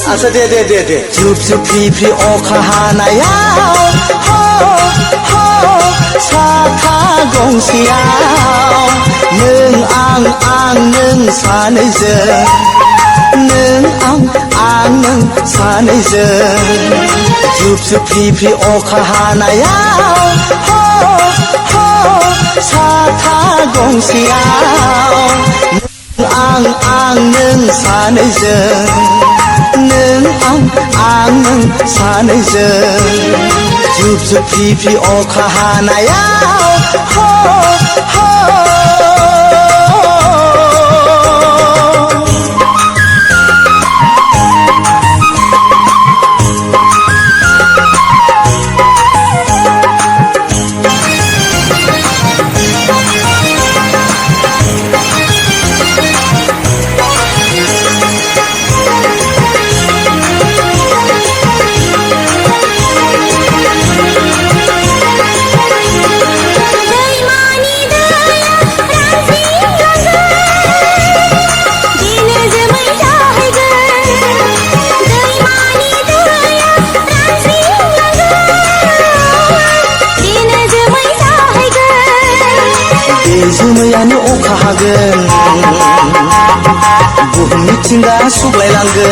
आच्छा दे जुब जुब फ्रि फ्रि अखा हानायाव साथा गंसेयाव नों आं नों सानैजों नों आं नों सानैजों जुब जुब फ्रि फ्रि अखा हानायाव साथा गंसेयाव आं नों सानैजों नों आं नों सानैजों जुब जुब फ्रि फ्रि अखा हानायाव जोमैयानो अखा हागोन बुहुम मिथिंगा सुग्लायलांगोन